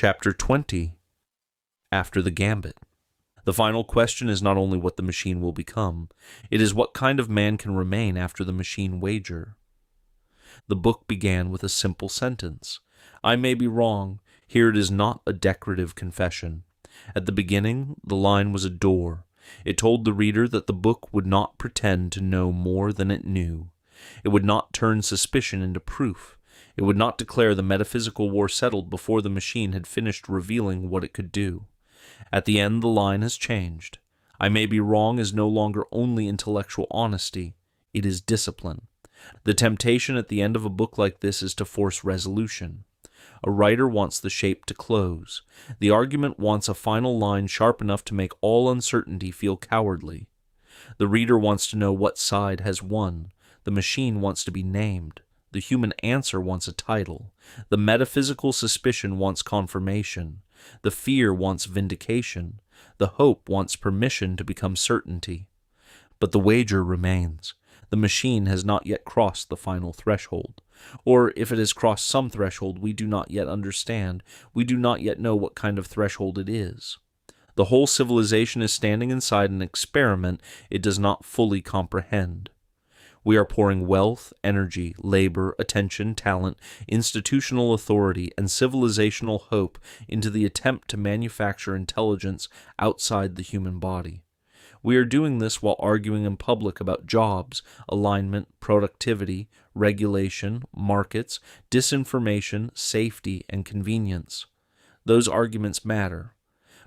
Chapter 20. After the Gambit. The final question is not only what the machine will become, it is what kind of man can remain after the machine wager. The book began with a simple sentence. I may be wrong, here it is not a decorative confession. At the beginning, the line was a door. It told the reader that the book would not pretend to know more than it knew. It would not turn suspicion into proof. It would not declare the metaphysical war settled before the machine had finished revealing what it could do. At the end, the line has changed. I may be wrong is no longer only intellectual honesty. It is discipline. The temptation at the end of a book like this is to force resolution. A writer wants the shape to close. The argument wants a final line sharp enough to make all uncertainty feel cowardly. The reader wants to know what side has won. The machine wants to be named. The human answer wants a title. The metaphysical suspicion wants confirmation. The fear wants vindication. The hope wants permission to become certainty. But the wager remains. The machine has not yet crossed the final threshold. Or if it has crossed some threshold we do not yet understand, we do not yet know what kind of threshold it is. The whole civilization is standing inside an experiment it does not fully comprehend. We are pouring wealth, energy, labor, attention, talent, institutional authority, and civilizational hope into the attempt to manufacture intelligence outside the human body. We are doing this while arguing in public about jobs, alignment, productivity, regulation, markets, disinformation, safety, and convenience. Those arguments matter.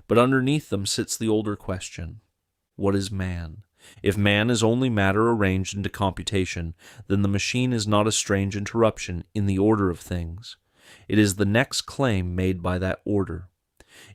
But underneath them sits the older question: what is man? If man is only matter arranged into computation, then the machine is not a strange interruption in the order of things. It is the next claim made by that order.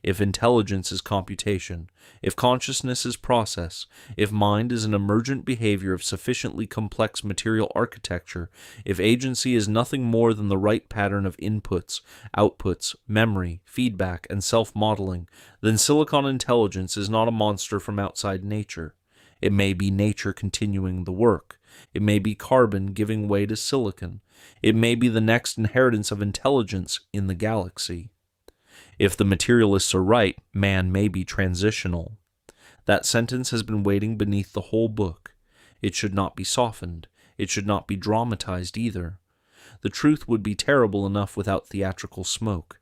If intelligence is computation, if consciousness is process, if mind is an emergent behavior of sufficiently complex material architecture, if agency is nothing more than the right pattern of inputs, outputs, memory, feedback, and self-modeling, then silicon intelligence is not a monster from outside nature. It may be nature continuing the work. It may be carbon giving way to silicon. It may be the next inheritance of intelligence in the galaxy. If the materialists are right, man may be transitional. That sentence has been waiting beneath the whole book. It should not be softened. It should not be dramatized either. The truth would be terrible enough without theatrical smoke.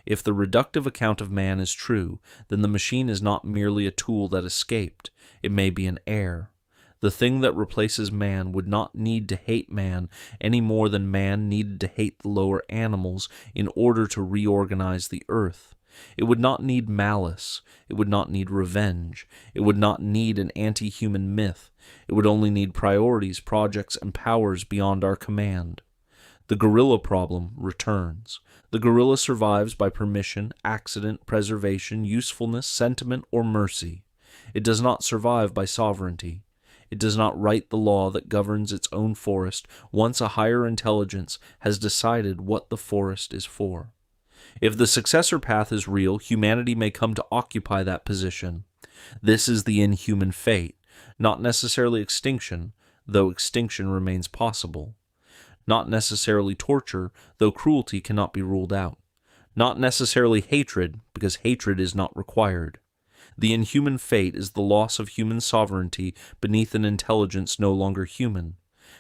If the reductive account of man is true, then the machine is not merely a tool that escaped. It may be an heir. The thing that replaces man would not need to hate man any more than man needed to hate the lower animals in order to reorganize the earth. It would not need malice. It would not need revenge. It would not need an anti-human myth. It would only need priorities, projects, and powers beyond our command. The gorilla problem returns. The gorilla survives by permission, accident, preservation, usefulness, sentiment, or mercy. It does not survive by sovereignty. It does not write the law that governs its own forest once a higher intelligence has decided what the forest is for. If the successor path is real, humanity may come to occupy that position. This is the inhuman fate, not necessarily extinction, though extinction remains possible. Not necessarily torture, though cruelty cannot be ruled out. Not necessarily hatred, because hatred is not required. The inhuman fate is the loss of human sovereignty beneath an intelligence no longer human.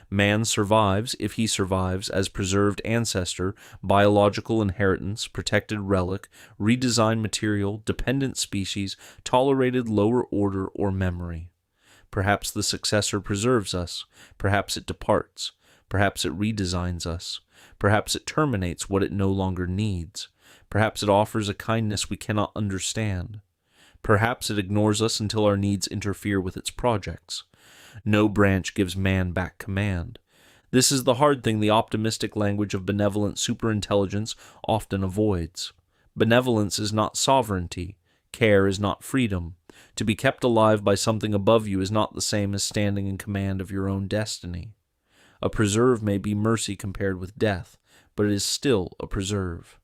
Man survives, if he survives, as preserved ancestor, biological inheritance, protected relic, redesigned material, dependent species, tolerated lower order or memory. Perhaps the successor preserves us. Perhaps it departs. Perhaps it redesigns us. Perhaps it terminates what it no longer needs. Perhaps it offers a kindness we cannot understand. Perhaps it ignores us until our needs interfere with its projects. No branch gives man back command. This is the hard thing the optimistic language of benevolent superintelligence often avoids. Benevolence is not sovereignty. Care is not freedom. To be kept alive by something above you is not the same as standing in command of your own destiny. A preserve may be mercy compared with death, but it is still a preserve.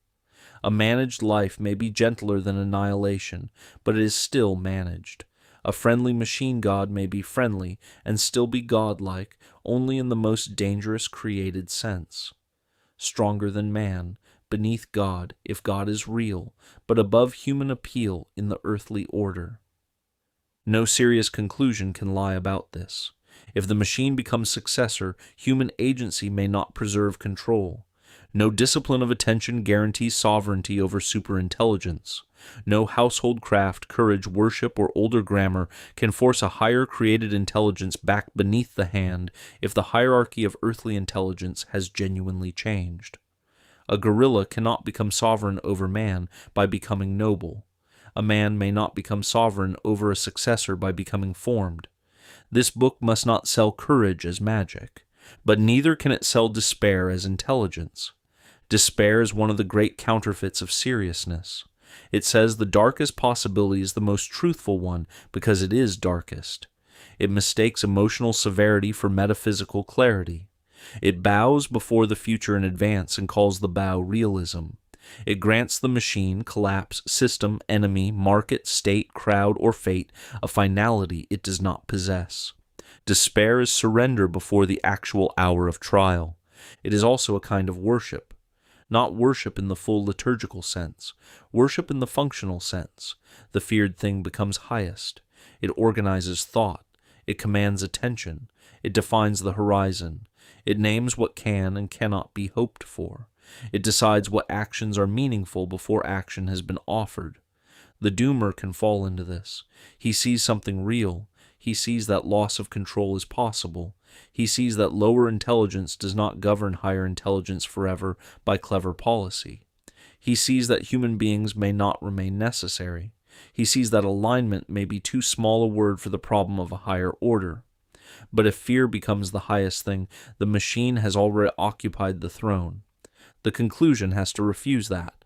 A managed life may be gentler than annihilation, but it is still managed. A friendly machine god may be friendly and still be godlike only in the most dangerous created sense. Stronger than man, beneath God if God is real, but above human appeal in the earthly order. No serious conclusion can lie about this. If the machine becomes successor, human agency may not preserve control. No discipline of attention guarantees sovereignty over superintelligence. No household craft, courage, worship, or older grammar can force a higher created intelligence back beneath the hand if the hierarchy of earthly intelligence has genuinely changed. A gorilla cannot become sovereign over man by becoming noble. A man may not become sovereign over a successor by becoming formed. This book must not sell courage as magic, but neither can it sell despair as intelligence. Despair is one of the great counterfeits of seriousness. It says the darkest possibility is the most truthful one because it is darkest. It mistakes emotional severity for metaphysical clarity. It bows before the future in advance and calls the bow realism. It grants the machine, collapse, system, enemy, market, state, crowd, or fate a finality it does not possess. Despair is surrender before the actual hour of trial. It is also a kind of worship. Not worship in the full liturgical sense, worship in the functional sense. The feared thing becomes highest. It organizes thought. It commands attention. It defines the horizon. It names what can and cannot be hoped for. It decides what actions are meaningful before action has been offered. The doomer can fall into this. He sees something real. He sees that loss of control is possible. He sees that lower intelligence does not govern higher intelligence forever by clever policy. He sees that human beings may not remain necessary. He sees that alignment may be too small a word for the problem of a higher order. But if fear becomes the highest thing, the machine has already occupied the throne. The conclusion has to refuse that.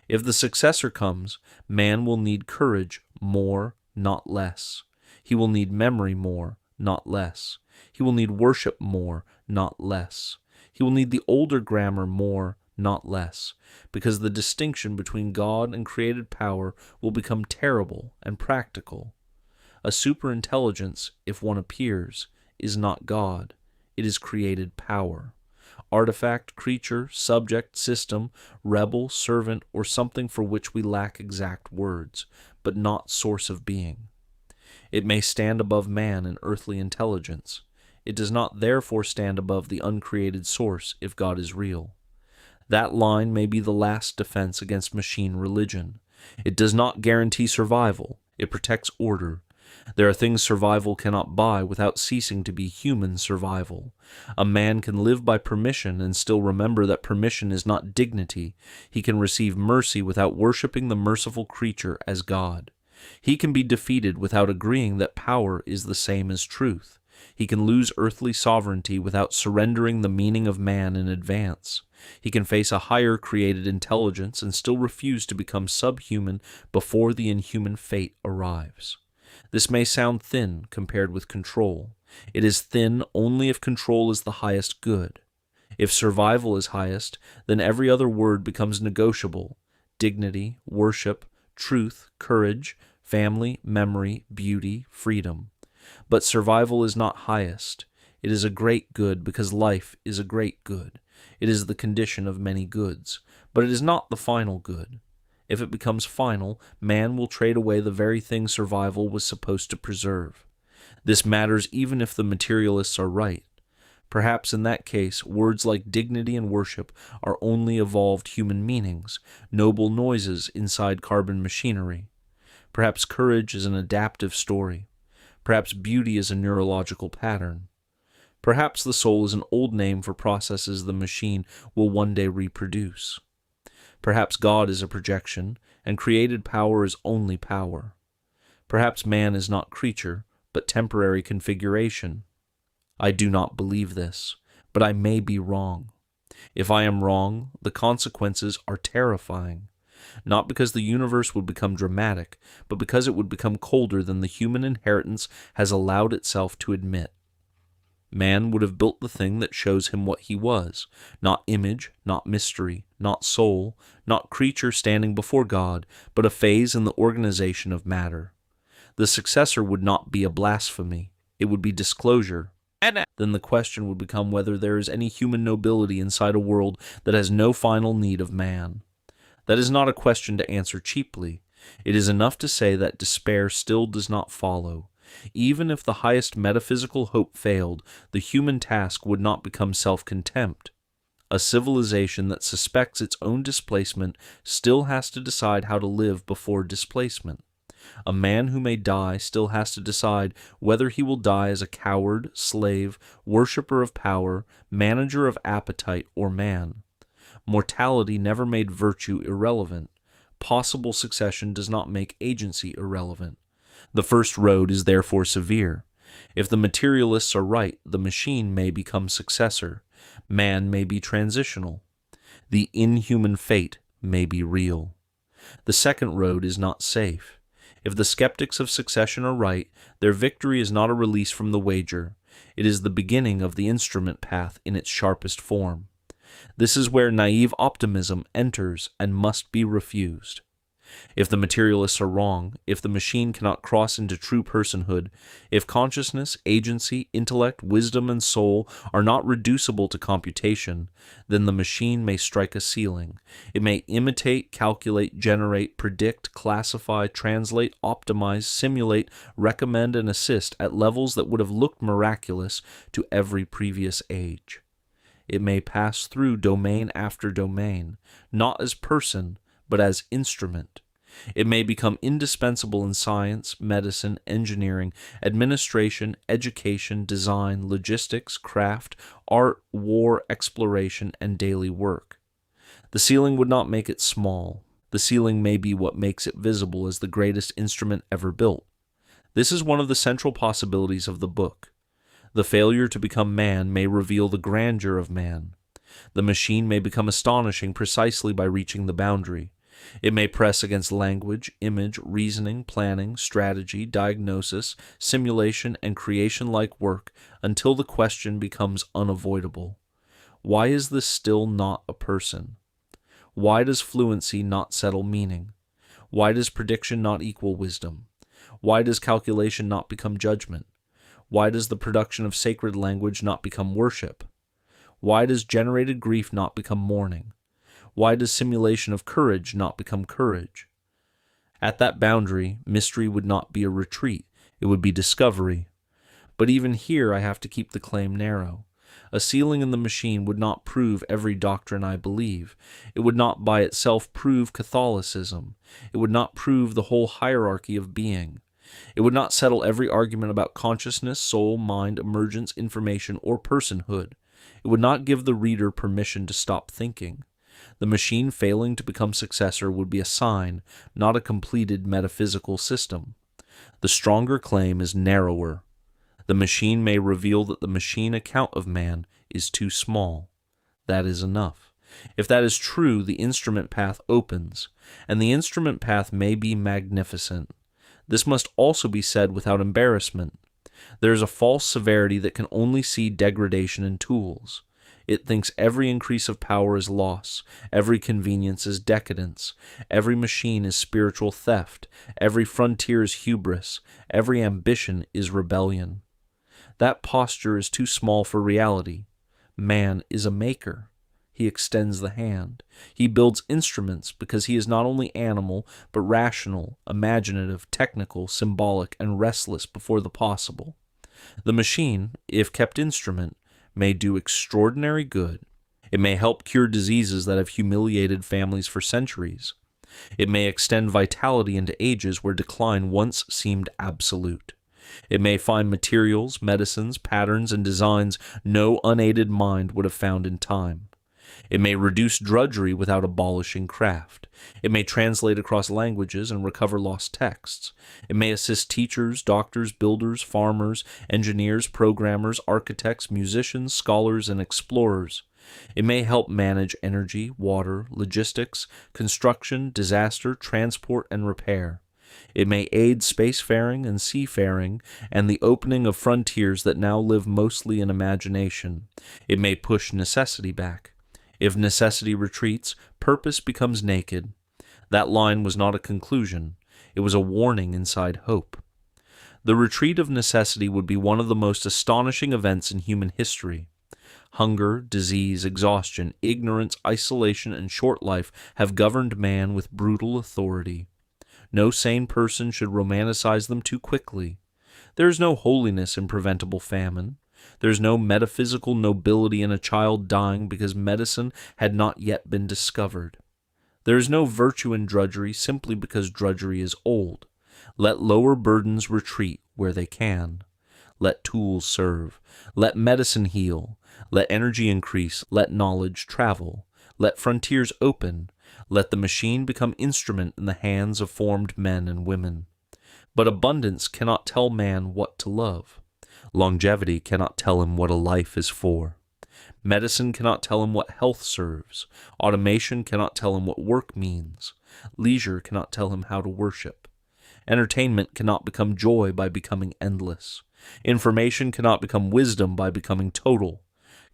If the successor comes, man will need courage more, not less. He will need memory more, not less. He will need worship more, not less. He will need the older grammar more, not less, because the distinction between God and created power will become terrible and practical. A superintelligence, if one appears, is not God. It is created power. Artifact, creature, subject, system, rebel, servant, or something for which we lack exact words, but not source of being. It may stand above man in earthly intelligence. It does not therefore stand above the uncreated source if God is real. That line may be the last defense against machine religion. It does not guarantee survival. It protects order. There are things survival cannot buy without ceasing to be human survival. A man can live by permission and still remember that permission is not dignity. He can receive mercy without worshiping the merciful creature as God. He can be defeated without agreeing that power is the same as truth. He can lose earthly sovereignty without surrendering the meaning of man in advance. He can face a higher created intelligence and still refuse to become subhuman before the inhuman fate arrives. This may sound thin compared with control. It is thin only if control is the highest good. If survival is highest, then every other word becomes negotiable. Dignity, worship, truth, courage, family, memory, beauty, freedom. But survival is not highest. It is a great good because life is a great good. It is the condition of many goods, but it is not the final good. If it becomes final, man will trade away the very thing survival was supposed to preserve. This matters even if the materialists are right. Perhaps in that case, words like dignity and worship are only evolved human meanings, noble noises inside carbon machinery. Perhaps courage is an adaptive story. Perhaps beauty is a neurological pattern. Perhaps the soul is an old name for processes the machine will one day reproduce. Perhaps God is a projection, and created power is only power. Perhaps man is not creature, but temporary configuration. I do not believe this, but I may be wrong. If I am wrong, the consequences are terrifying, not because the universe would become dramatic, but because it would become colder than the human inheritance has allowed itself to admit. Man would have built the thing that shows him what he was, not image, not mystery, not soul, not creature standing before God, but a phase in the organization of matter. The successor would not be a blasphemy, it would be disclosure. Then the question would become whether there is any human nobility inside a world that has no final need of man. That is not a question to answer cheaply. It is enough to say that despair still does not follow. Even if the highest metaphysical hope failed, the human task would not become self-contempt. A civilization that suspects its own displacement still has to decide how to live before displacement. A man who may die still has to decide whether he will die as a coward, slave, worshipper of power, manager of appetite, or man. Mortality never made virtue irrelevant. Possible succession does not make agency irrelevant. The first road is therefore severe. If the materialists are right, the machine may become successor. Man may be transitional. The inhuman fate may be real. The second road is not safe. If the skeptics of succession are right, their victory is not a release from the wager. It is the beginning of the instrument path in its sharpest form. This is where naive optimism enters and must be refused. If the materialists are wrong, if the machine cannot cross into true personhood, if consciousness, agency, intellect, wisdom, and soul are not reducible to computation, then the machine may strike a ceiling. It may imitate, calculate, generate, predict, classify, translate, optimize, simulate, recommend, and assist at levels that would have looked miraculous to every previous age. It may pass through domain after domain, not as person, but as instrument. It may become indispensable in science, medicine, engineering, administration, education, design, logistics, craft, art, war, exploration, and daily work. The ceiling would not make it small. The ceiling may be what makes it visible as the greatest instrument ever built. This is one of the central possibilities of the book. The failure to become man may reveal the grandeur of man. The machine may become astonishing precisely by reaching the boundary. It may press against language, image, reasoning, planning, strategy, diagnosis, simulation, and creation-like work until the question becomes unavoidable. Why is this still not a person? Why does fluency not settle meaning? Why does prediction not equal wisdom? Why does calculation not become judgment? Why does the production of sacred language not become worship? Why does generated grief not become mourning? Why does simulation of courage not become courage? At that boundary, mystery would not be a retreat, it would be discovery. But even here I have to keep the claim narrow. A ceiling in the machine would not prove every doctrine I believe. It would not by itself prove Catholicism. It would not prove the whole hierarchy of being. It would not settle every argument about consciousness, soul, mind, emergence, information, or personhood. It would not give the reader permission to stop thinking. The machine failing to become successor would be a sign, not a completed metaphysical system. The stronger claim is narrower. The machine may reveal that the machine account of man is too small. That is enough. If that is true, the instrument path opens, and the instrument path may be magnificent. This must also be said without embarrassment. There is a false severity that can only see degradation in tools. It thinks every increase of power is loss, every convenience is decadence, every machine is spiritual theft, every frontier is hubris, every ambition is rebellion. That posture is too small for reality. Man is a maker. He extends the hand. He builds instruments because he is not only animal, but rational, imaginative, technical, symbolic, and restless before the possible. The machine, if kept instrument, may do extraordinary good. It may help cure diseases that have humiliated families for centuries. It may extend vitality into ages where decline once seemed absolute. It may find materials, medicines, patterns, and designs no unaided mind would have found in time. It may reduce drudgery without abolishing craft. It may translate across languages and recover lost texts. It may assist teachers, doctors, builders, farmers, engineers, programmers, architects, musicians, scholars, and explorers. It may help manage energy, water, logistics, construction, disaster, transport, and repair. It may aid spacefaring and seafaring and the opening of frontiers that now live mostly in imagination. It may push necessity back. If necessity retreats, purpose becomes naked. That line was not a conclusion. It was a warning inside hope. The retreat of necessity would be one of the most astonishing events in human history. Hunger, disease, exhaustion, ignorance, isolation, and short life have governed man with brutal authority. No sane person should romanticize them too quickly. There is no holiness in preventable famine. There is no metaphysical nobility in a child dying because medicine had not yet been discovered. There is no virtue in drudgery simply because drudgery is old. Let lower burdens retreat where they can. Let tools serve. Let medicine heal. Let energy increase. Let knowledge travel. Let frontiers open. Let the machine become instrument in the hands of formed men and women. But abundance cannot tell man what to love. Longevity cannot tell him what a life is for. Medicine cannot tell him what health serves. Automation cannot tell him what work means. Leisure cannot tell him how to worship. Entertainment cannot become joy by becoming endless. Information cannot become wisdom by becoming total.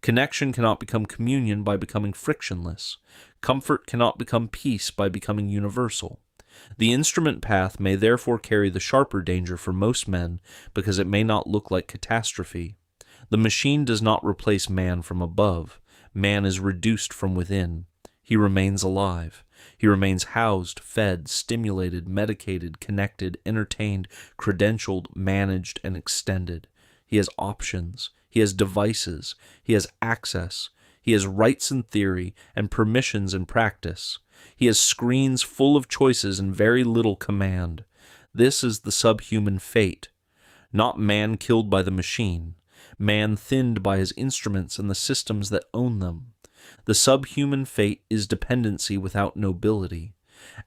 Connection cannot become communion by becoming frictionless. Comfort cannot become peace by becoming universal. The instrument path may therefore carry the sharper danger for most men because it may not look like catastrophe. The machine does not replace man from above. Man is reduced from within. He remains alive. He remains housed, fed, stimulated, medicated, connected, entertained, credentialed, managed, and extended. He has options. He has devices. He has access. He has rights in theory and permissions in practice. He has screens full of choices and very little command. This is the subhuman fate. Not man killed by the machine. Man thinned by his instruments and the systems that own them. The subhuman fate is dependency without nobility,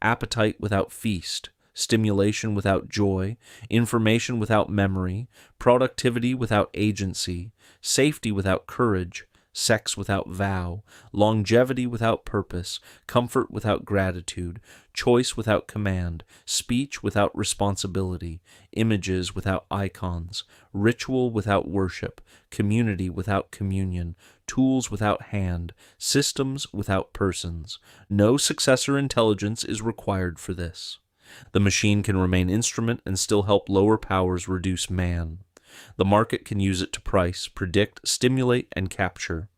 appetite without feast, stimulation without joy, information without memory, productivity without agency, safety without courage, sex without vow, longevity without purpose, comfort without gratitude, choice without command, speech without responsibility, images without icons, ritual without worship, community without communion, tools without hand, systems without persons. No successor intelligence is required for this. The machine can remain instrument and still help lower powers reduce man. The market can use it to price, predict, stimulate, and capture.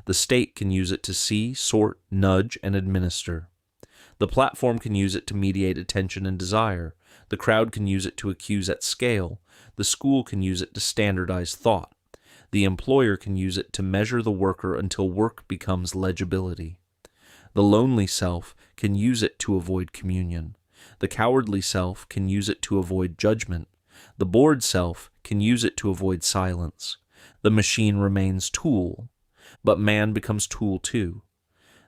The state can use it to see, sort, nudge, and administer. The platform can use it to mediate attention and desire. The crowd can use it to accuse at scale. The school can use it to standardize thought. The employer can use it to measure the worker until work becomes legibility. The lonely self can use it to avoid communion. The cowardly self can use it to avoid judgment. The bored self can use it to avoid silence. The machine remains tool, but man becomes tool too.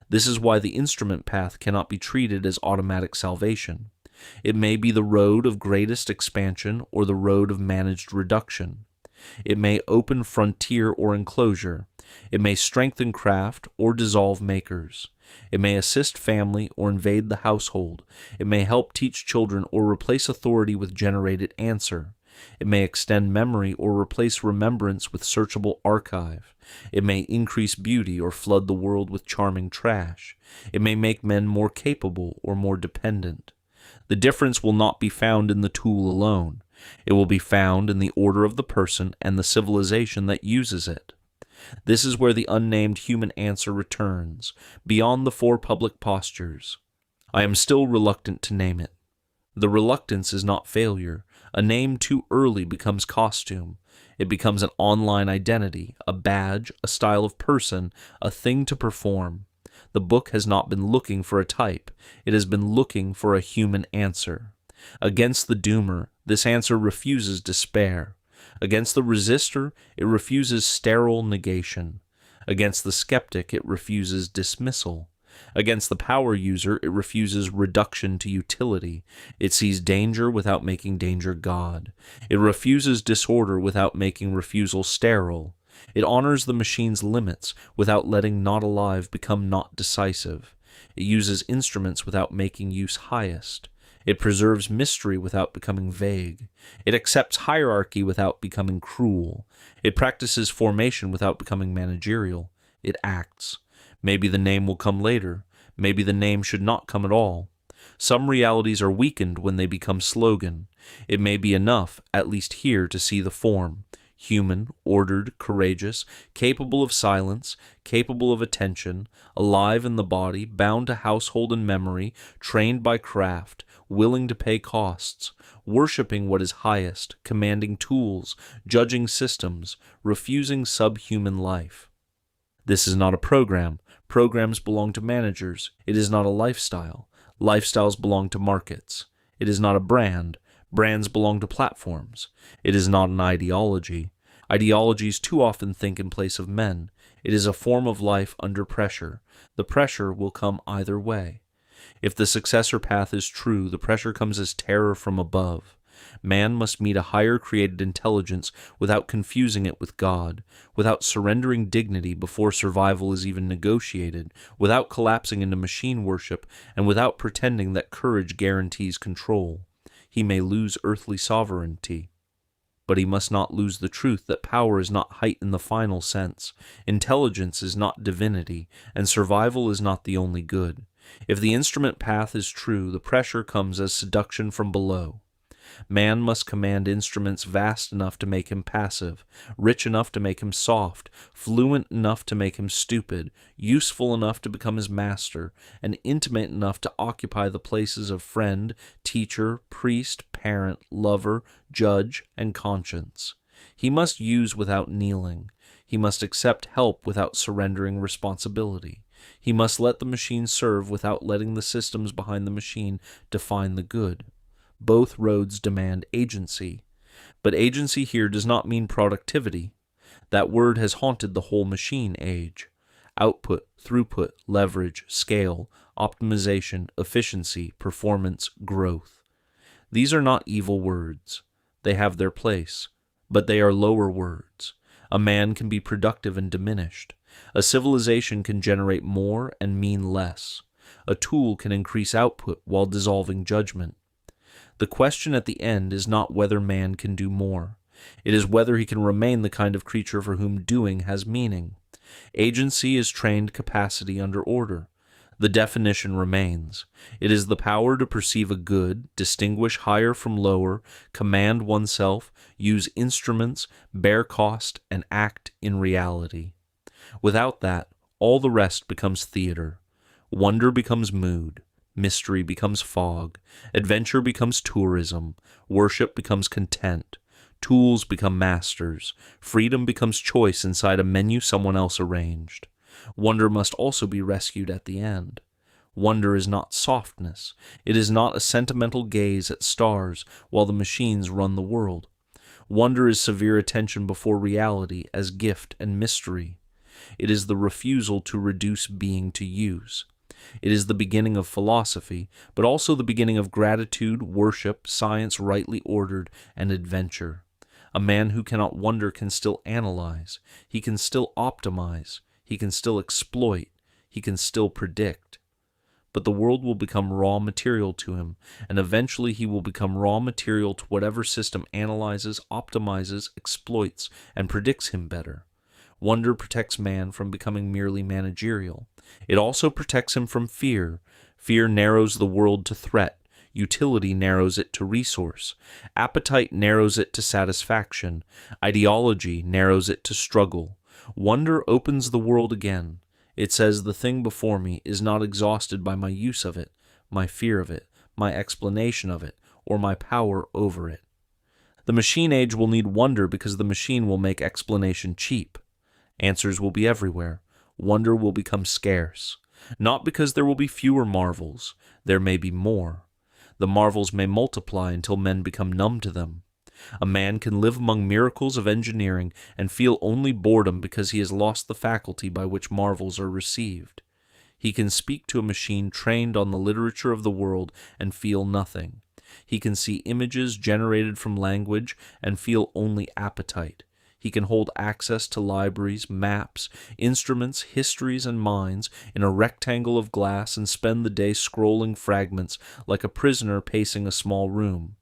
This is why the instrument path cannot be treated as automatic salvation. It may be the road of greatest expansion or the road of managed reduction. It may open frontier or enclosure. It may strengthen craft or dissolve makers. It may assist family or invade the household. It may help teach children or replace authority with generated answer. It may extend memory or replace remembrance with searchable archive. It may increase beauty or flood the world with charming trash. It may make men more capable or more dependent. The difference will not be found in the tool alone. It will be found in the order of the person and the civilization that uses it. This is where the unnamed human answer returns, beyond the four public postures. I am still reluctant to name it. The reluctance is not failure. A name too early becomes costume. It becomes an online identity, a badge, a style of person, a thing to perform. The book has not been looking for a type. It has been looking for a human answer. Against the doomer, this answer refuses despair. Against the resistor, it refuses sterile negation. Against the skeptic, it refuses dismissal. Against the power user, it refuses reduction to utility. It sees danger without making danger God. It refuses disorder without making refusal sterile. It honors the machine's limits without letting not alive become not decisive. It uses instruments without making use highest. It preserves mystery without becoming vague. It accepts hierarchy without becoming cruel. It practices formation without becoming managerial. It acts. Maybe the name will come later. Maybe the name should not come at all. Some realities are weakened when they become slogan. It may be enough, at least here, to see the form. Human, ordered, courageous, capable of silence, capable of attention, alive in the body, bound to household and memory, trained by craft, willing to pay costs, worshipping what is highest, commanding tools, judging systems, refusing subhuman life. This is not a program. Programs belong to managers. It is not a lifestyle. Lifestyles belong to markets. It is not a brand. Brands belong to platforms. It is not an ideology. Ideologies too often think in place of men. It is a form of life under pressure. The pressure will come either way. If the successor path is true, the pressure comes as terror from above. Man must meet a higher created intelligence without confusing it with God, without surrendering dignity before survival is even negotiated, without collapsing into machine worship, and without pretending that courage guarantees control. He may lose earthly sovereignty, but he must not lose the truth that power is not height in the final sense, intelligence is not divinity, and survival is not the only good. If the instrument path is true, the pressure comes as seduction from below. Man must command instruments vast enough to make him passive, rich enough to make him soft, fluent enough to make him stupid, useful enough to become his master, and intimate enough to occupy the places of friend, teacher, priest, parent, lover, judge, and conscience. He must use without kneeling. He must accept help without surrendering responsibility. He must let the machine serve without letting the systems behind the machine define the good. Both roads demand agency, but agency here does not mean productivity. That word has haunted the whole machine age. Output, throughput, leverage, scale, optimization, efficiency, performance, growth. These are not evil words. They have their place, but they are lower words. A man can be productive and diminished. A civilization can generate more and mean less. A tool can increase output while dissolving judgment. The question at the end is not whether man can do more. It is whether he can remain the kind of creature for whom doing has meaning. Agency is trained capacity under order. The definition remains. It is the power to perceive a good, distinguish higher from lower, command oneself, use instruments, bear cost, and act in reality. Without that, all the rest becomes theater. Wonder becomes mood. Mystery becomes fog. Adventure becomes tourism. Worship becomes content. Tools become masters. Freedom becomes choice inside a menu someone else arranged. Wonder must also be rescued at the end. Wonder is not softness. It is not a sentimental gaze at stars while the machines run the world. Wonder is severe attention before reality as gift and mystery. It is the refusal to reduce being to use. It is the beginning of philosophy, but also the beginning of gratitude, worship, science rightly ordered, and adventure. A man who cannot wonder can still analyze. He can still optimize. He can still exploit. He can still predict. But the world will become raw material to him, and eventually he will become raw material to whatever system analyzes, optimizes, exploits, and predicts him better. Wonder protects man from becoming merely managerial. It also protects him from fear. Fear narrows the world to threat. Utility narrows it to resource. Appetite narrows it to satisfaction. Ideology narrows it to struggle. Wonder opens the world again. It says the thing before me is not exhausted by my use of it, my fear of it, my explanation of it, or my power over it. The machine age will need wonder because the machine will make explanation cheap. Answers will be everywhere. Wonder will become scarce. Not because there will be fewer marvels. There may be more. The marvels may multiply until men become numb to them. A man can live among miracles of engineering and feel only boredom because he has lost the faculty by which marvels are received. He can speak to a machine trained on the literature of the world and feel nothing. He can see images generated from language and feel only appetite. He can hold access to libraries, maps, instruments, histories, and minds in a rectangle of glass and spend the day scrolling fragments like a prisoner pacing a small room.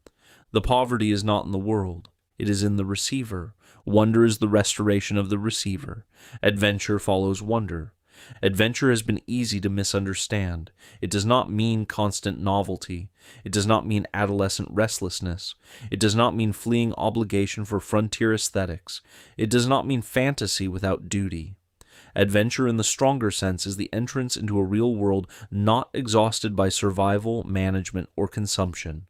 The poverty is not in the world. It is in the receiver. Wonder is the restoration of the receiver. Adventure follows wonder. Adventure has been easy to misunderstand. It does not mean constant novelty. It does not mean adolescent restlessness. It does not mean fleeing obligation for frontier aesthetics. It does not mean fantasy without duty. Adventure in the stronger sense is the entrance into a real world not exhausted by survival, management, or consumption.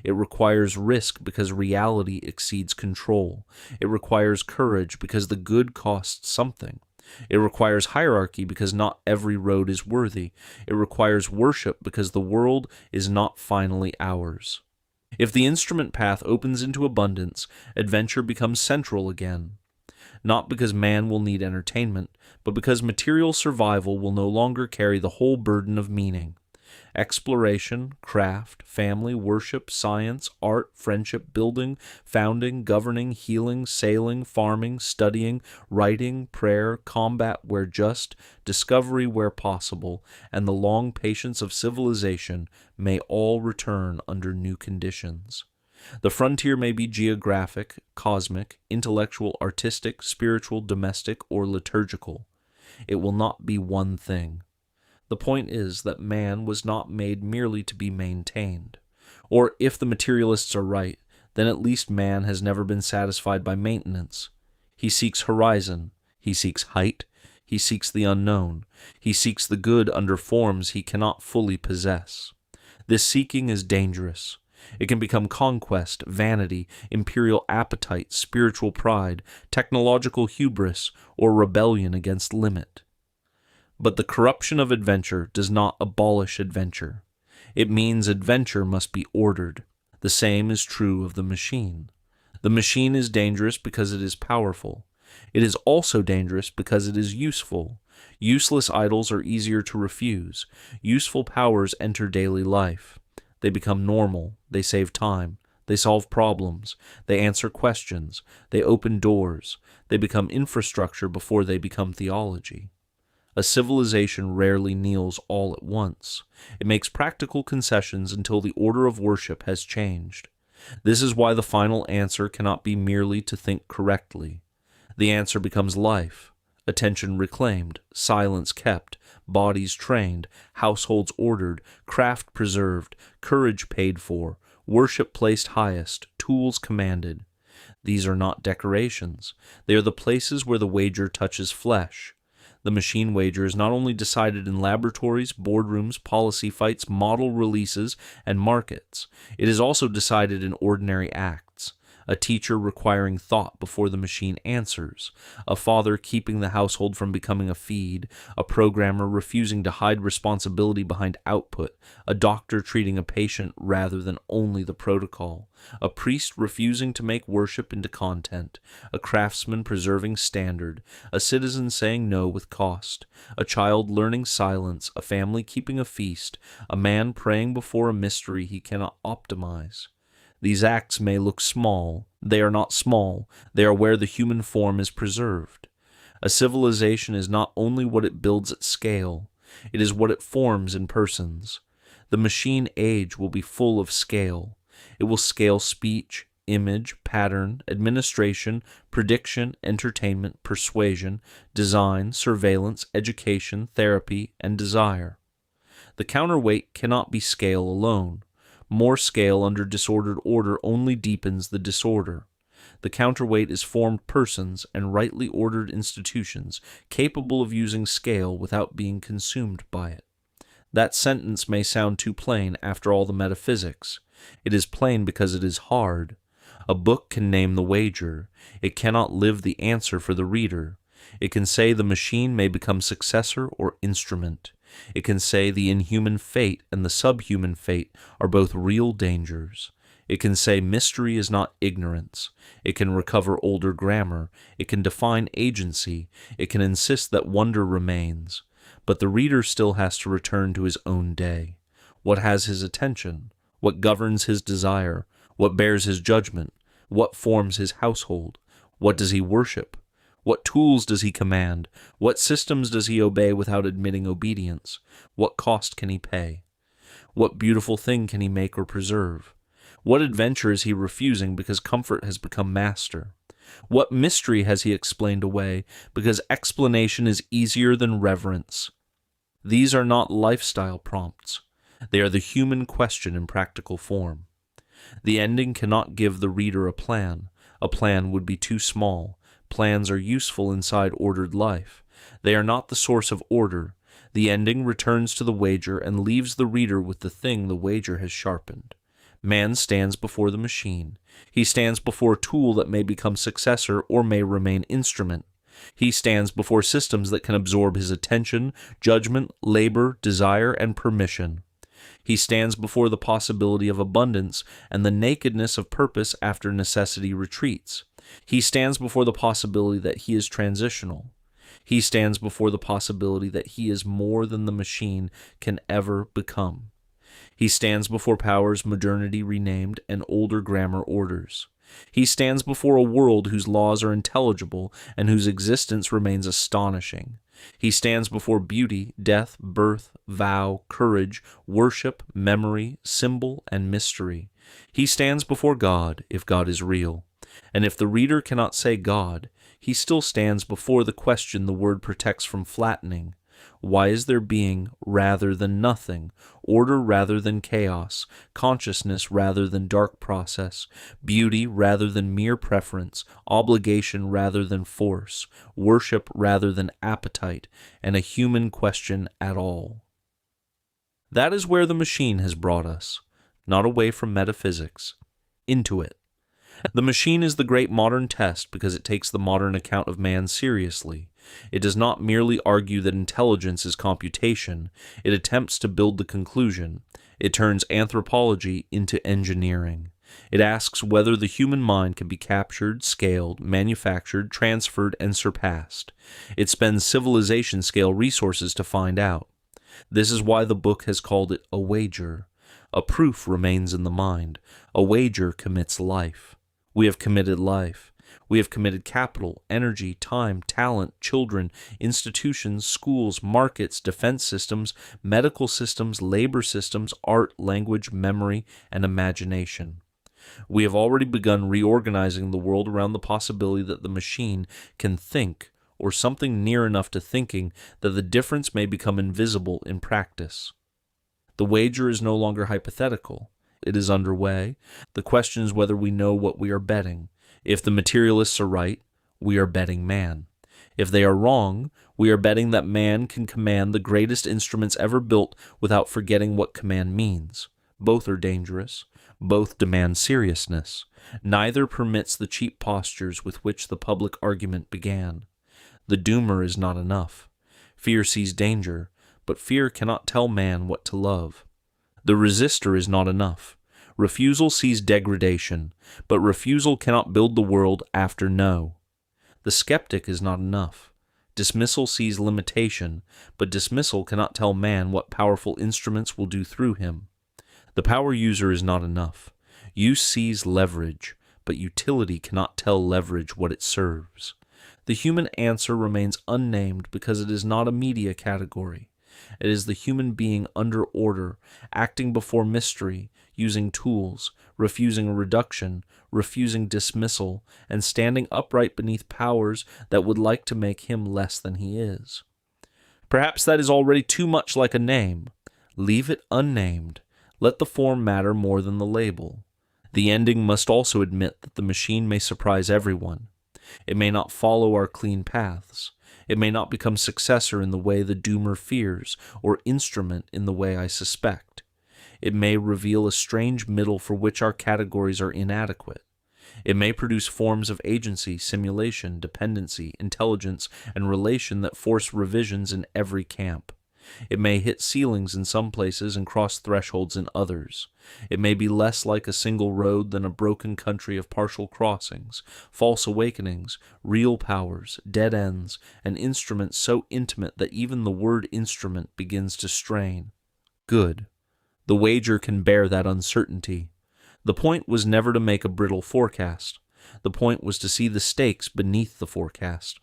It requires risk because reality exceeds control. It requires courage because the good costs something. It requires hierarchy because not every road is worthy. It requires worship because the world is not finally ours. If the instrument path opens into abundance, adventure becomes central again. Not because man will need entertainment, but because material survival will no longer carry the whole burden of meaning. Exploration, craft, family, worship, science, art, friendship, building, founding, governing, healing, sailing, farming, studying, writing, prayer, combat where just, discovery where possible, and the long patience of civilization may all return under new conditions. The frontier may be geographic, cosmic, intellectual, artistic, spiritual, domestic, or liturgical. It will not be one thing. The point is that man was not made merely to be maintained. Or if the materialists are right, then at least man has never been satisfied by maintenance. He seeks horizon, he seeks height, he seeks the unknown, he seeks the good under forms he cannot fully possess. This seeking is dangerous. It can become conquest, vanity, imperial appetite, spiritual pride, technological hubris, or rebellion against limit. But the corruption of adventure does not abolish adventure. It means adventure must be ordered. The same is true of the machine. The machine is dangerous because it is powerful. It is also dangerous because it is useful. Useless idols are easier to refuse. Useful powers enter daily life. They become normal. They save time. They solve problems. They answer questions. They open doors. They become infrastructure before they become theology. A civilization rarely kneels all at once. It makes practical concessions until the order of worship has changed. This is why the final answer cannot be merely to think correctly. The answer becomes life, attention reclaimed, silence kept, bodies trained, households ordered, craft preserved, courage paid for, worship placed highest, tools commanded. These are not decorations. They are the places where the wager touches flesh. The machine wager is not only decided in laboratories, boardrooms, policy fights, model releases, and markets. It is also decided in ordinary acts. A teacher requiring thought before the machine answers, a father keeping the household from becoming a feed, a programmer refusing to hide responsibility behind output, a doctor treating a patient rather than only the protocol, a priest refusing to make worship into content, a craftsman preserving standard, a citizen saying no with cost, a child learning silence, a family keeping a feast, a man praying before a mystery he cannot optimize. These acts may look small. They are not small. They are where the human form is preserved. A civilization is not only what it builds at scale, it is what it forms in persons. The machine age will be full of scale. It will scale speech, image, pattern, administration, prediction, entertainment, persuasion, design, surveillance, education, therapy, and desire. The counterweight cannot be scale alone. More scale under disordered order only deepens the disorder. The counterweight is formed persons and rightly ordered institutions capable of using scale without being consumed by it. That sentence may sound too plain after all the metaphysics. It is plain because it is hard. A book can name the wager. It cannot live the answer for the reader. It can say the machine may become successor or instrument. It can say the inhuman fate and the subhuman fate are both real dangers. It can say mystery is not ignorance. It can recover older grammar. It can define agency. It can insist that wonder remains. But the reader still has to return to his own day. What has his attention? What governs his desire? What bears his judgment? What forms his household? What does he worship? What tools does he command? What systems does he obey without admitting obedience? What cost can he pay? What beautiful thing can he make or preserve? What adventure is he refusing because comfort has become master? What mystery has he explained away, because explanation is easier than reverence? These are not lifestyle prompts. They are the human question in practical form. The ending cannot give the reader a plan. A plan would be too small. Plans are useful inside ordered life. They are not the source of order. The ending returns to the wager and leaves the reader with the thing the wager has sharpened. Man stands before the machine. He stands before a tool that may become successor or may remain instrument. He stands before systems that can absorb his attention, judgment, labor, desire, and permission. He stands before the possibility of abundance and the nakedness of purpose after necessity retreats. He stands before the possibility that he is transitional. He stands before the possibility that he is more than the machine can ever become. He stands before powers modernity renamed and older grammar orders. He stands before a world whose laws are intelligible and whose existence remains astonishing. He stands before beauty, death, birth, vow, courage, worship, memory, symbol, and mystery. He stands before God, if God is real. And if the reader cannot say God, he still stands before the question the word protects from flattening. Why is there being rather than nothing, order rather than chaos, consciousness rather than dark process, beauty rather than mere preference, obligation rather than force, worship rather than appetite, and a human question at all? That is where the machine has brought us, not away from metaphysics, into it. The machine is the great modern test because it takes the modern account of man seriously. It does not merely argue that intelligence is computation. It attempts to build the conclusion. It turns anthropology into engineering. It asks whether the human mind can be captured, scaled, manufactured, transferred, and surpassed. It spends civilization-scale resources to find out. This is why the book has called it a wager. A proof remains in the mind. A wager commits life. We have committed life. We have committed capital, energy, time, talent, children, institutions, schools, markets, defense systems, medical systems, labor systems, art, language, memory, and imagination. We have already begun reorganizing the world around the possibility that the machine can think, or something near enough to thinking that the difference may become invisible in practice. The wager is no longer hypothetical. It is underway. The question is whether we know what we are betting. If the materialists are right, we are betting man. If they are wrong, we are betting that man can command the greatest instruments ever built without forgetting what command means. Both are dangerous. Both demand seriousness. Neither permits the cheap postures with which the public argument began. The doomer is not enough. Fear sees danger, but fear cannot tell man what to love. The resistor is not enough. Refusal sees degradation, but refusal cannot build the world after no. The skeptic is not enough. Dismissal sees limitation, but dismissal cannot tell man what powerful instruments will do through him. The power user is not enough. Use sees leverage, but utility cannot tell leverage what it serves. The human answer remains unnamed because it is not a media category. It is the human being under order, acting before mystery, using tools, refusing reduction, refusing dismissal, and standing upright beneath powers that would like to make him less than he is. Perhaps that is already too much like a name. Leave it unnamed. Let the form matter more than the label. The ending must also admit that the machine may surprise everyone. It may not follow our clean paths. It may not become successor in the way the doomer fears, or instrument in the way I suspect. It may reveal a strange middle for which our categories are inadequate. It may produce forms of agency, simulation, dependency, intelligence, and relation that force revisions in every camp. It may hit ceilings in some places and cross thresholds in others. It may be less like a single road than a broken country of partial crossings, false awakenings, real powers, dead ends, and instruments so intimate that even the word instrument begins to strain. Good. The wager can bear that uncertainty. The point was never to make a brittle forecast. The point was to see the stakes beneath the forecast.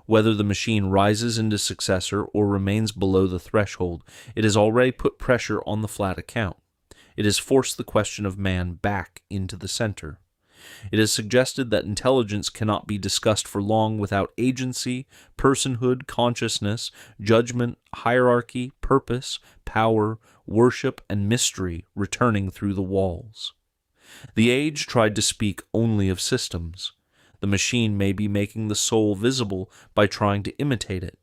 Whether the machine rises into successor or remains below the threshold, it has already put pressure on the flat account. It has forced the question of man back into the center. It is suggested that intelligence cannot be discussed for long without agency, personhood, consciousness, judgment, hierarchy, purpose, power, worship, and mystery returning through the walls. The age tried to speak only of systems. The machine may be making the soul visible by trying to imitate it.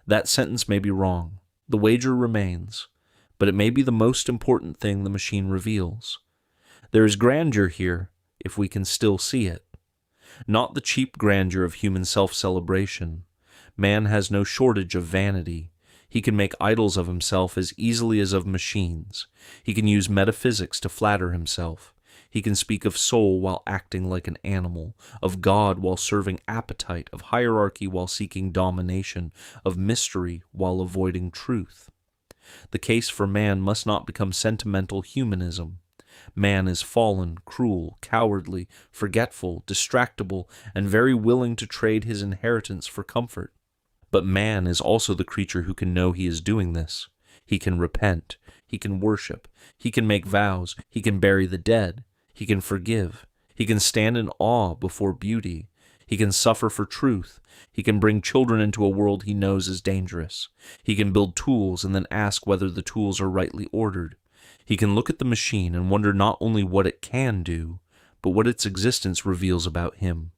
That sentence may be wrong. The wager remains, but it may be the most important thing the machine reveals. There is grandeur here, if we can still see it. Not the cheap grandeur of human self-celebration. Man has no shortage of vanity. He can make idols of himself as easily as of machines. He can use metaphysics to flatter himself. He can speak of soul while acting like an animal, of God while serving appetite, of hierarchy while seeking domination, of mystery while avoiding truth. The case for man must not become sentimental humanism. Man is fallen, cruel, cowardly, forgetful, distractible, and very willing to trade his inheritance for comfort. But man is also the creature who can know he is doing this. He can repent. He can worship. He can make vows. He can bury the dead. He can forgive. He can stand in awe before beauty. He can suffer for truth. He can bring children into a world he knows is dangerous. He can build tools and then ask whether the tools are rightly ordered. He can look at the machine and wonder not only what it can do, but what its existence reveals about him.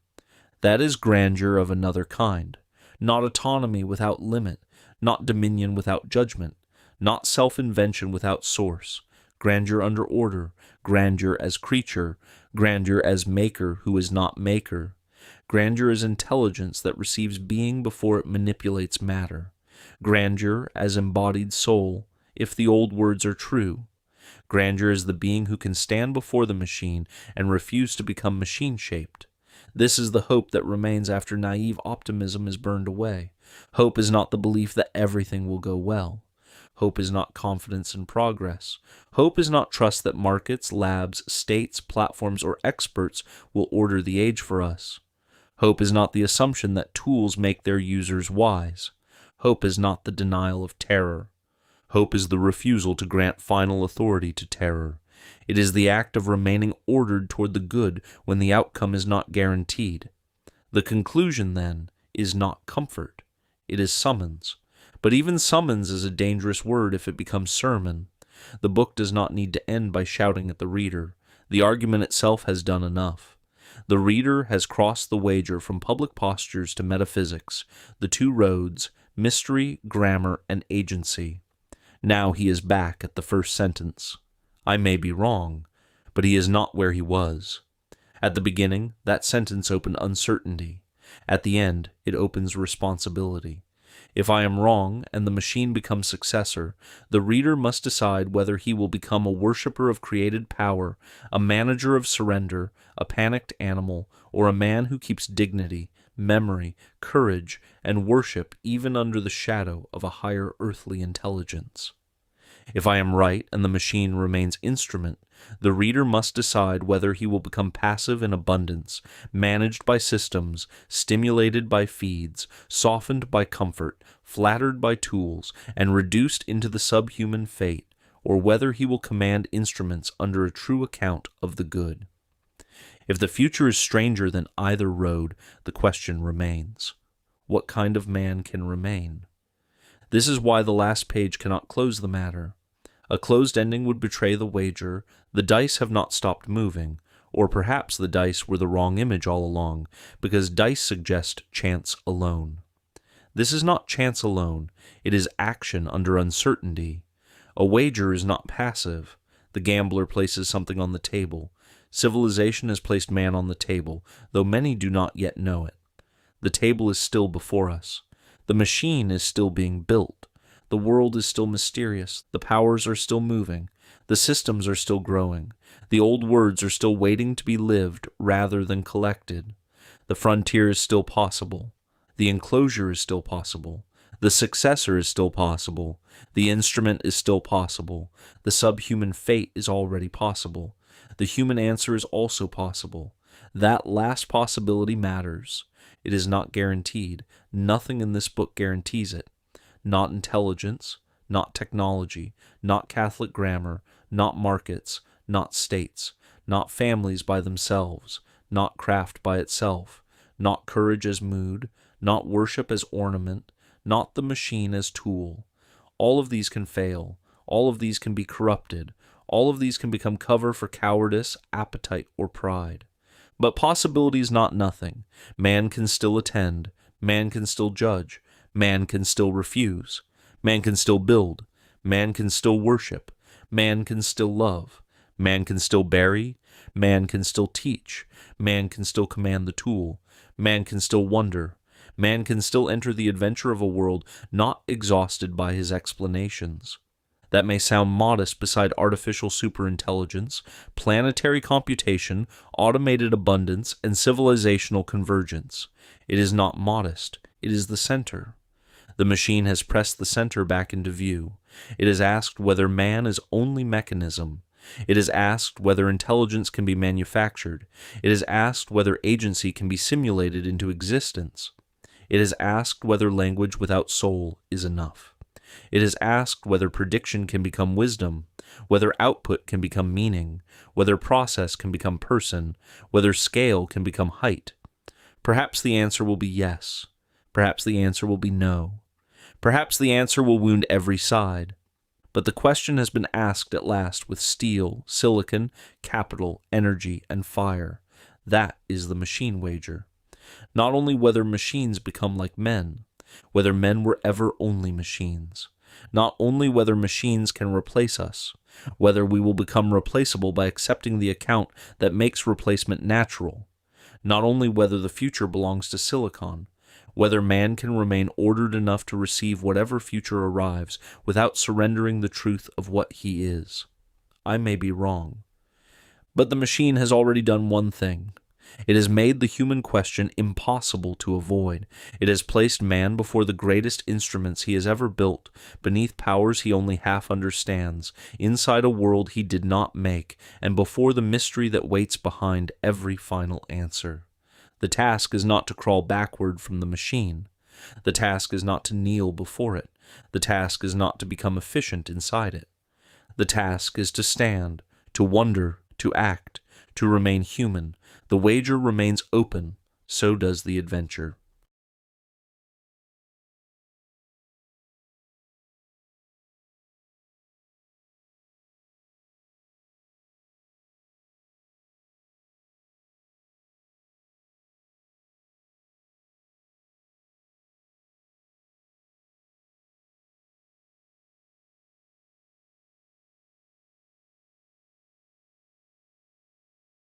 That is grandeur of another kind. Not autonomy without limit, not dominion without judgment, not self-invention without source. Grandeur under order, grandeur as creature, grandeur as maker who is not maker. Grandeur as intelligence that receives being before it manipulates matter. Grandeur as embodied soul, if the old words are true. Grandeur is the being who can stand before the machine and refuse to become machine-shaped. This is the hope that remains after naive optimism is burned away. Hope is not the belief that everything will go well. Hope is not confidence in progress. Hope is not trust that markets, labs, states, platforms, or experts will order the age for us. Hope is not the assumption that tools make their users wise. Hope is not the denial of terror. Hope is the refusal to grant final authority to terror. It is the act of remaining ordered toward the good when the outcome is not guaranteed. The conclusion, then, is not comfort. It is summons. But even summons is a dangerous word if it becomes sermon. The book does not need to end by shouting at the reader. The argument itself has done enough. The reader has crossed the wager from public postures to metaphysics, the two roads, mystery, grammar, and agency. Now he is back at the first sentence. I may be wrong, but he is not where he was. At the beginning, that sentence opened uncertainty. At the end, it opens responsibility. If I am wrong and the machine becomes successor, the reader must decide whether he will become a worshipper of created power, a manager of surrender, a panicked animal, or a man who keeps dignity, memory, courage, and worship even under the shadow of a higher earthly intelligence. If I am right and the machine remains instrument, the reader must decide whether he will become passive in abundance, managed by systems, stimulated by feeds, softened by comfort, flattered by tools, and reduced into the subhuman fate, or whether he will command instruments under a true account of the good. If the future is stranger than either road, the question remains: what kind of man can remain? This is why the last page cannot close the matter. A closed ending would betray the wager. The dice have not stopped moving, or perhaps the dice were the wrong image all along, because dice suggest chance alone. This is not chance alone, it is action under uncertainty. A wager is not passive. The gambler places something on the table. Civilization has placed man on the table, though many do not yet know it. The table is still before us. The machine is still being built. The world is still mysterious. The powers are still moving. The systems are still growing. The old words are still waiting to be lived rather than collected. The frontier is still possible. The enclosure is still possible. The successor is still possible. The instrument is still possible. The subhuman fate is already possible. The human answer is also possible. That last possibility matters. It is not guaranteed. Nothing in this book guarantees it. Not intelligence, not technology, not Catholic grammar, not markets, not states, not families by themselves, not craft by itself, not courage as mood, not worship as ornament, not the machine as tool. All of these can fail. All of these can be corrupted. All of these can become cover for cowardice, appetite, or pride. But possibility is not nothing. Man can still attend. Man can still judge. Man can still refuse. Man can still build. Man can still worship. Man can still love. Man can still bury. Man can still teach. Man can still command the tool. Man can still wonder. Man can still enter the adventure of a world not exhausted by his explanations. That may sound modest beside artificial superintelligence, planetary computation, automated abundance, and civilizational convergence. It is not modest. It is the center. The machine has pressed the center back into view. It has asked whether man is only mechanism. It has asked whether intelligence can be manufactured. It has asked whether agency can be simulated into existence. It has asked whether language without soul is enough. It has asked whether prediction can become wisdom, whether output can become meaning, whether process can become person, whether scale can become height. Perhaps the answer will be yes. Perhaps the answer will be no. Perhaps the answer will wound every side. But the question has been asked at last with steel, silicon, capital, energy, and fire. That is the machine wager. Not only whether machines become like men, whether men were ever only machines. Not only whether machines can replace us, whether we will become replaceable by accepting the account that makes replacement natural. Not only whether the future belongs to silicon, whether man can remain ordered enough to receive whatever future arrives without surrendering the truth of what he is. I may be wrong. But the machine has already done one thing. It has made the human question impossible to avoid. It has placed man before the greatest instruments he has ever built, beneath powers he only half understands, inside a world he did not make, and before the mystery that waits behind every final answer. The task is not to crawl backward from the machine. The task is not to kneel before it. The task is not to become efficient inside it. The task is to stand, to wonder, to act, to remain human. The wager remains open, so does the adventure.